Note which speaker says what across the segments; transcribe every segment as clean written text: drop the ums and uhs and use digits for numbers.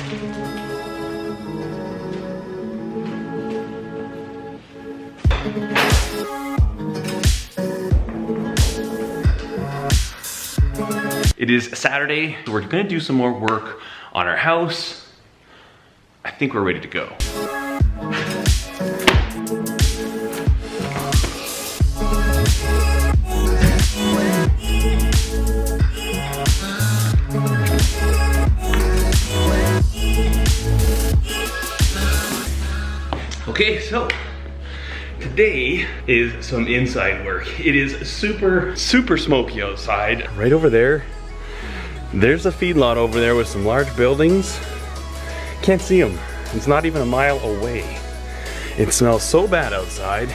Speaker 1: It is Saturday. We're gonna do some more work on our house. I think we're ready to go. Okay, so today is some inside work. It is super smoky outside. Right over there, there's a feedlot over there with some large buildings. Can't see them. It's not even a mile away. It smells so bad outside.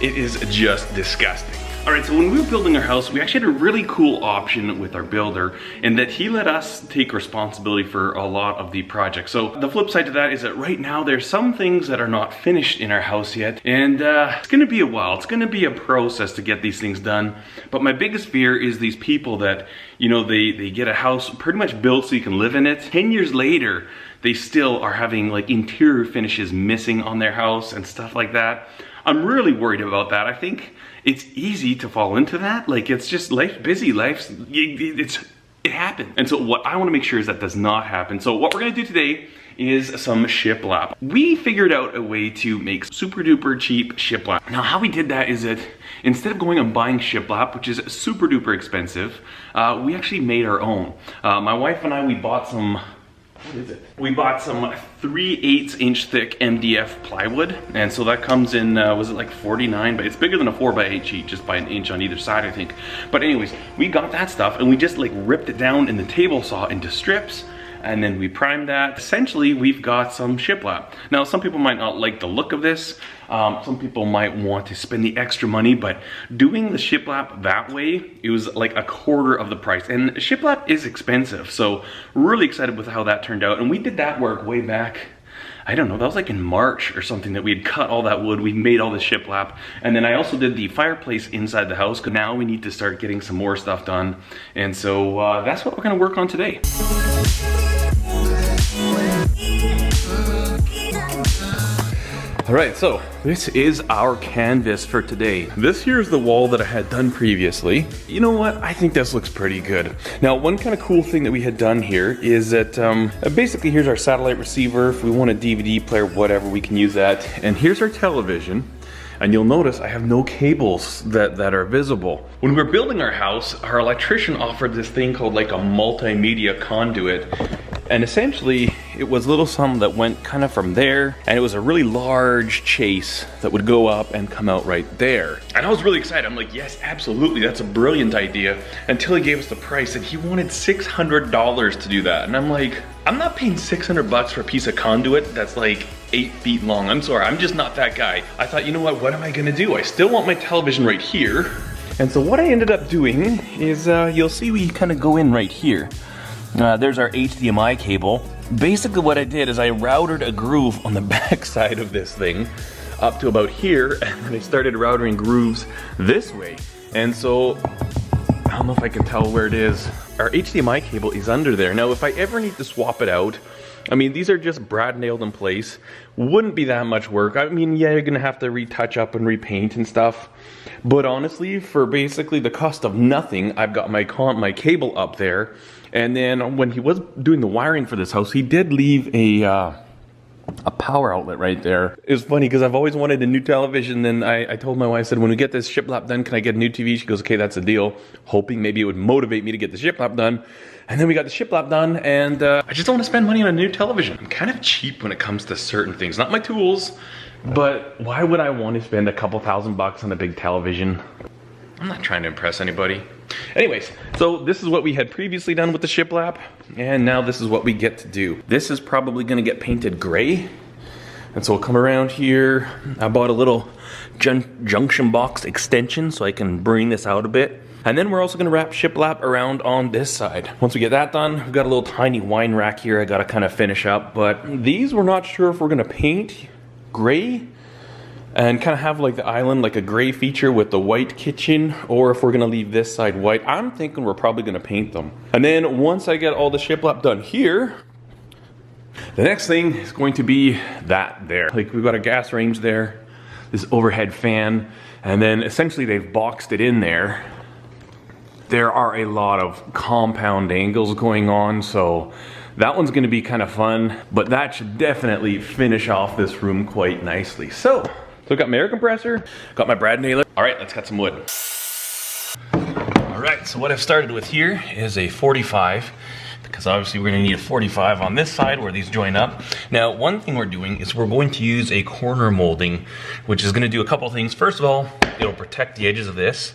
Speaker 1: It is just disgusting. All right, so when we were building our house, we actually had a really cool option with our builder in that he let us take responsibility for a lot of the project. So the flip side to that is that right now there's some things that are not finished in our house yet, and it's gonna be a while. It's gonna be a process to get these things done. But my biggest fear is these people that, you know, they get a house pretty much built so you can live in it. 10 years later, they still are having like interior finishes missing on their house and stuff like that. I'm really worried about that. I think it's easy to fall into that. Like, it's just, life's busy, it happens. And so what I wanna make sure is that does not happen. So what we're gonna do today is some shiplap. We figured out a way to make super duper cheap shiplap. Now how we did that is that instead of going and buying shiplap, which is super duper expensive, we actually made our own. My wife and I, we bought some, what is it? We bought some 3/8 inch thick MDF plywood, and so that comes in, was it like 49, but it's bigger than a 4x8 sheet, just by an inch on either side, I think. But anyways, we got that stuff and we just like ripped it down in the table saw into strips, and then we primed that. Essentially, we've got some shiplap. Now, some people might not like the look of this. Some people might want to spend the extra money, but doing the shiplap that way, it was like a quarter of the price. And shiplap is expensive, so really excited with how that turned out. And we did that work way back, I don't know, that was like in March or something, that we had cut all that wood, we made all the shiplap. And then I also did the fireplace inside the house, because now we need to start getting some more stuff done. And so that's what we're gonna work on today. All right, so this is our canvas for today. This here is the wall that I had done previously. You know what? I think this looks pretty good. Now, one kind of cool thing that we had done here is that basically here's our satellite receiver. If we want a DVD player, whatever, we can use that. And here's our television. And you'll notice I have no cables that are visible. When we were building our house, our electrician offered this thing called like a multimedia conduit. And essentially, it was a little something that went kind of from there, and it was a really large chase that would go up and come out right there. And I was really excited. I'm like, yes, absolutely, that's a brilliant idea. Until he gave us the price, and he wanted $600 to do that. And I'm like, I'm not paying 600 bucks for a piece of conduit that's like 8 feet long. I'm sorry, I'm just not that guy. I thought, you know what am I gonna do? I still want my television right here. And so what I ended up doing is, you'll see we kind of go in right here. There's our HDMI cable. Basically what I did is I routed a groove on the back side of this thing up to about here, and then I started routing grooves this way. And so, I don't know if I can tell where it is. Our HDMI cable is under there. Now if I ever need to swap it out, I mean, these are just brad nailed in place. Wouldn't be that much work. I mean, yeah, you're gonna have to retouch up and repaint and stuff. But honestly, for basically the cost of nothing, I've got my cable up there. And then when he was doing the wiring for this house, he did leave a power outlet right there. It was funny because I've always wanted a new television. Then I told my wife, I said, when we get this shiplap done, can I get a new TV? She goes, okay, that's a deal. Hoping maybe it would motivate me to get the shiplap done. And then we got the shiplap done, and I just don't want to spend money on a new television. I'm kind of cheap when it comes to certain things. Not my tools, but why would I want to spend a couple $1,000 on a big television? I'm not trying to impress anybody. Anyways, so this is what we had previously done with the shiplap, and now this is what we get to do. This is probably gonna get painted gray. And so we'll come around here. I bought a little junction box extension so I can bring this out a bit. And then we're also gonna wrap shiplap around on this side. Once we get that done, we've got a little tiny wine rack here I gotta kind of finish up. But these we're not sure if we're gonna paint gray and kind of have like the island, like a gray feature with the white kitchen, or if we're gonna leave this side white. I'm thinking we're probably gonna paint them. And then once I get all the shiplap done here, The next thing is going to be that there. Like we've got a gas range there, this overhead fan, and then essentially they've boxed it in there. There are a lot of compound angles going on, so that one's gonna be kind of fun, but that should definitely finish off this room quite nicely. So I got my air compressor, got my brad nailer. All right, let's cut some wood. All right, so what I've started with here is a 45, because obviously we're gonna need a 45 on this side where these join up. Now, one thing we're doing is we're going to use a corner molding, which is gonna do a couple things. First of all, it'll protect the edges of this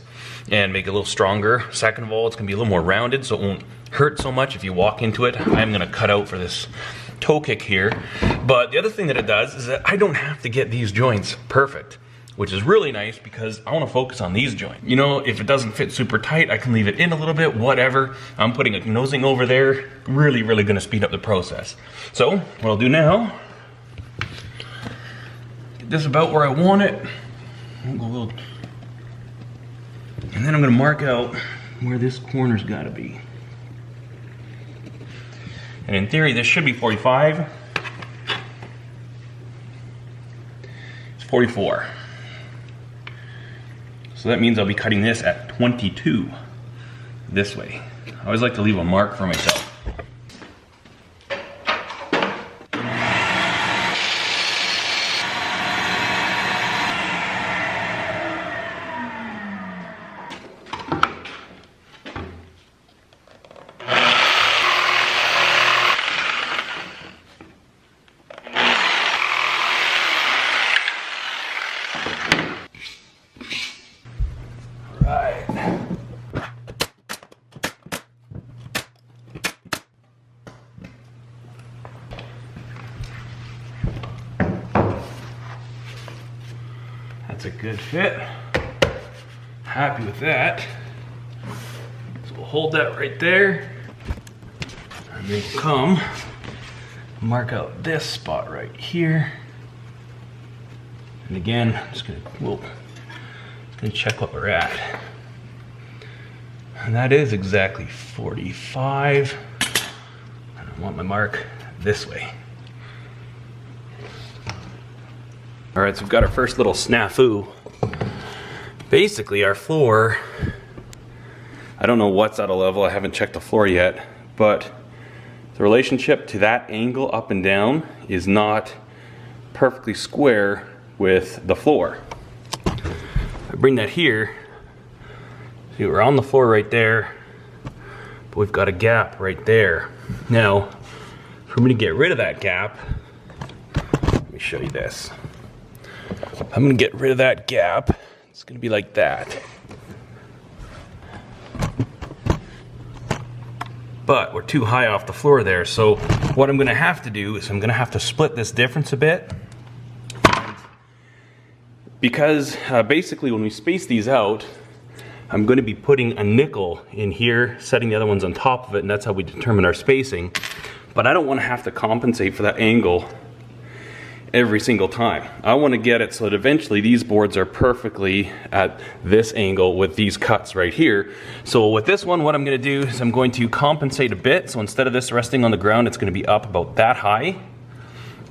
Speaker 1: and make it a little stronger. Second of all, it's gonna be a little more rounded, so it won't hurt so much if you walk into it. I'm gonna cut out for this toe kick here. But the other thing that it does is that I don't have to get these joints perfect, which is really nice because I wanna focus on these joints. You know, if it doesn't fit super tight, I can leave it in a little bit, whatever. I'm putting a nosing over there, really gonna speed up the process. So, what I'll do now, get this about where I want it. And then I'm gonna mark out where this corner's gotta be. And in theory, this should be 45. It's 44. So that means I'll be cutting this at 22 this way. I always like to leave a mark for myself. That's a good fit. Happy with that. So we'll hold that right there. And then we'll come mark out this spot right here. And again, I'm just gonna check what we're at. And that is exactly 45. And I want my mark this way. All right, so we've got our first little snafu. Basically, our floor, I don't know what's at a level, I haven't checked the floor yet, but the relationship to that angle up and down is not perfectly square with the floor. I bring that here, see we're on the floor right there, but we've got a gap right there. Now, for me to get rid of that gap, let me show you this. I'm gonna get rid of that gap. It's gonna be like that. But we're too high off the floor there, so what I'm gonna have to do is I'm gonna have to split this difference a bit. Because basically when we space these out, I'm gonna be putting a nickel in here, setting the other ones on top of it, and that's how we determine our spacing. But I don't wanna have to compensate for that angle every single time. I want to get it so that eventually these boards are perfectly at this angle with these cuts right here. So with this one, what I'm going to do is I'm going to compensate a bit. So instead of this resting on the ground, it's going to be up about that high.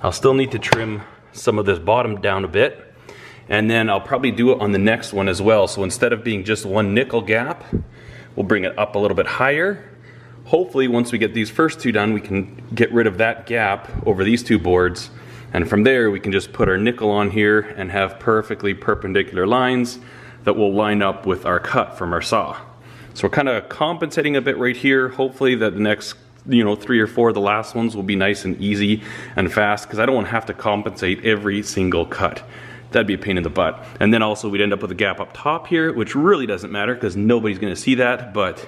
Speaker 1: I'll still need to trim some of this bottom down a bit. And then I'll probably do it on the next one as well. So instead of being just one nickel gap, we'll bring it up a little bit higher. Hopefully once we get these first two done, we can get rid of that gap over these two boards. And from there, we can just put our nickel on here and have perfectly perpendicular lines that will line up with our cut from our saw. So we're kind of compensating a bit right here. Hopefully that the next, 3 or 4 of the last ones will be nice and easy and fast, because I don't want to have to compensate every single cut. That'd be a pain in the butt. And then also we'd end up with a gap up top here, which really doesn't matter because nobody's going to see that, but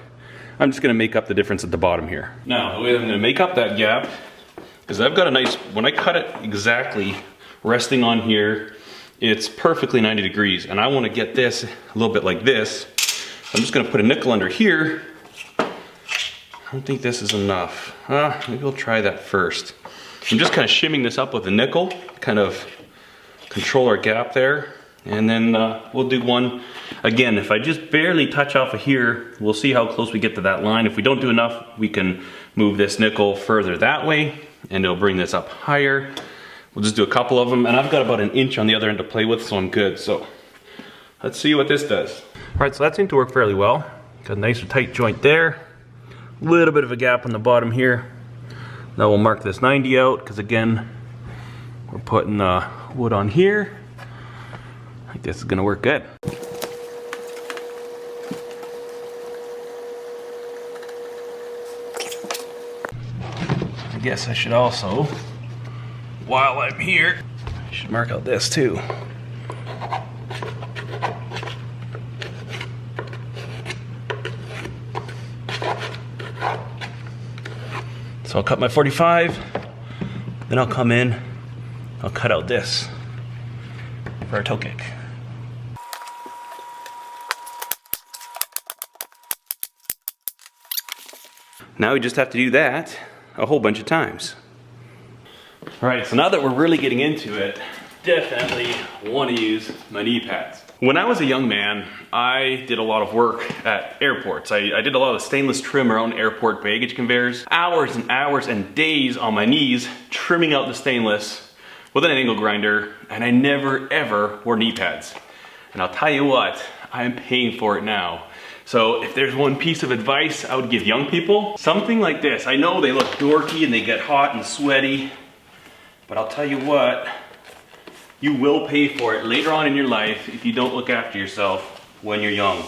Speaker 1: I'm just going to make up the difference at the bottom here. Now, the way I'm going to make up that gap, because I've got a nice, when I cut it exactly, resting on here, it's perfectly 90 degrees. And I want to get this a little bit like this. I'm just going to put a nickel under here. I don't think this is enough. Maybe we'll try that first. I'm just kind of shimming this up with a nickel, kind of control our gap there. And then we'll do one. Again, if I just barely touch off of here, we'll see how close we get to that line. If we don't do enough, we can move this nickel further that way. and it'll bring this up higher. We'll just do a couple of them, and I've got about an inch on the other end to play with, so I'm good. So let's see what this does. All right, so that seemed to work fairly well. Got a nice tight joint there. A little bit of a gap on the bottom here. Now we'll mark this 90 out, because again, we're putting wood on here. I think this is gonna work good. I guess I should also, while I'm here, I should mark out this too. So I'll cut my 45, then I'll come in, I'll cut out this for a toe kick. Now we just have to do that a whole bunch of times. All right, so now that we're really getting into it, definitely want to use my knee pads. When I was a young man, I did a lot of work at airports. I did a lot of stainless trim around airport baggage conveyors. Hours and hours and days on my knees trimming out the stainless with an angle grinder, and I never ever wore knee pads. And I'll tell you what, I'm paying for it now. So if there's one piece of advice I would give young people, something like this. I know they look dorky and they get hot and sweaty, but I'll tell you what, you will pay for it later on in your life if you don't look after yourself when you're young.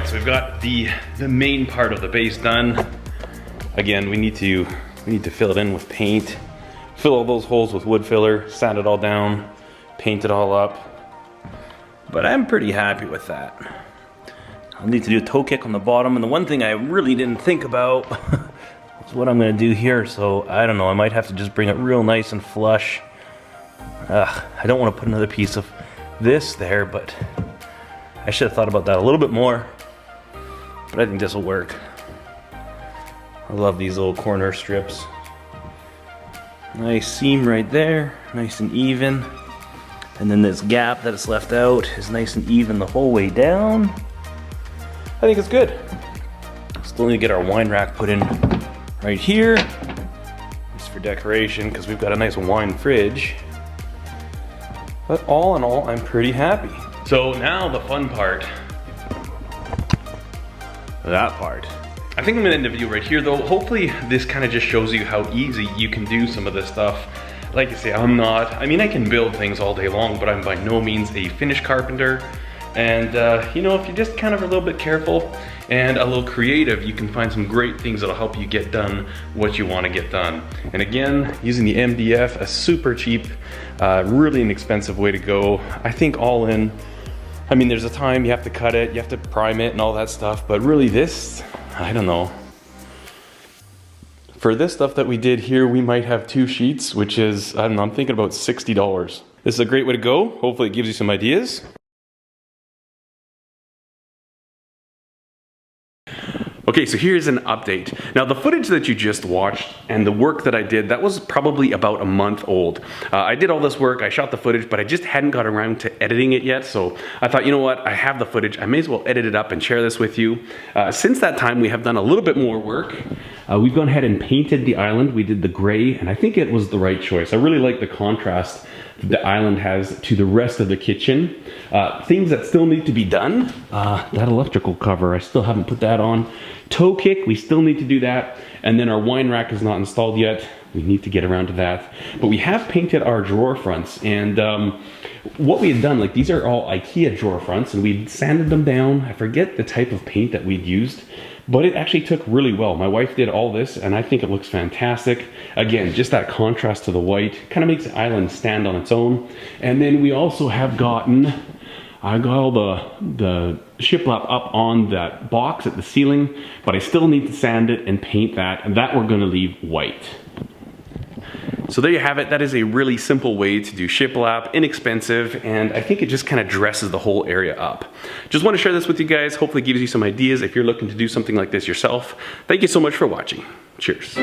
Speaker 1: So we've got the main part of the base done. Again, we need to fill it in with paint, fill all those holes with wood filler, sand it all down, paint it all up. But I'm pretty happy with that. I'll need to do a toe kick on the bottom, and the one thing I really didn't think about is what I'm gonna do here. So I don't know, I might have to just bring it real nice and flush. I don't want to put another piece of this there, but I should have thought about that a little bit more. But I think this will work. I love these little corner strips. Nice seam right there, nice and even. And then this gap that is left out is nice and even the whole way down. I think it's good. Still need to get our wine rack put in right here. Just for decoration, because we've got a nice wine fridge. But all in all, I'm pretty happy. So now the fun part. That part. I think I'm gonna end the video right here though. Hopefully this kind of just shows you how easy you can do some of this stuff. Like I say, I can build things all day long, but I'm by no means a finished carpenter. And you know, if you're just kind of a little bit careful and a little creative, you can find some great things that'll help you get done what you want to get done. And again, using the MDF, a super cheap, really inexpensive way to go. I think all in, I mean, there's a time you have to cut it, you have to prime it and all that stuff, but really this, I don't know. For this stuff that we did here, we might have 2 sheets, which is, I don't know, I'm thinking about $60. This is a great way to go. Hopefully it gives you some ideas. Okay, so here's an update. Now the footage that you just watched and the work that I did, that was probably about a month old. I did all this work, I shot the footage, but I just hadn't got around to editing it yet. So I thought, you know what, I have the footage, I may as well edit it up and share this with you. Since that time, we have done a little bit more work. We've gone ahead and painted the island. We did the gray, and I think it was the right choice. I really like the contrast that the island has to the rest of the kitchen. Things that still need to be done. That electrical cover, I still haven't put that on. Toe kick, we still need to do that. And then our wine rack is not installed yet. We need to get around to that. But we have painted our drawer fronts, and what we had done, like these are all IKEA drawer fronts, and we sanded them down. I forget the type of paint that we'd used, but it actually took really well. My wife did all this, and I think it looks fantastic. Again, just that contrast to the white kind of makes the island stand on its own. And then we also have gotten, I got all the shiplap up on that box at the ceiling, but I still need to sand it and paint that, and that we're gonna leave white. So there you have it. That is a really simple way to do shiplap, inexpensive, and I think it just kind of dresses the whole area up. Just want to share this with you guys. Hopefully it gives you some ideas if you're looking to do something like this yourself. Thank you so much for watching. Cheers.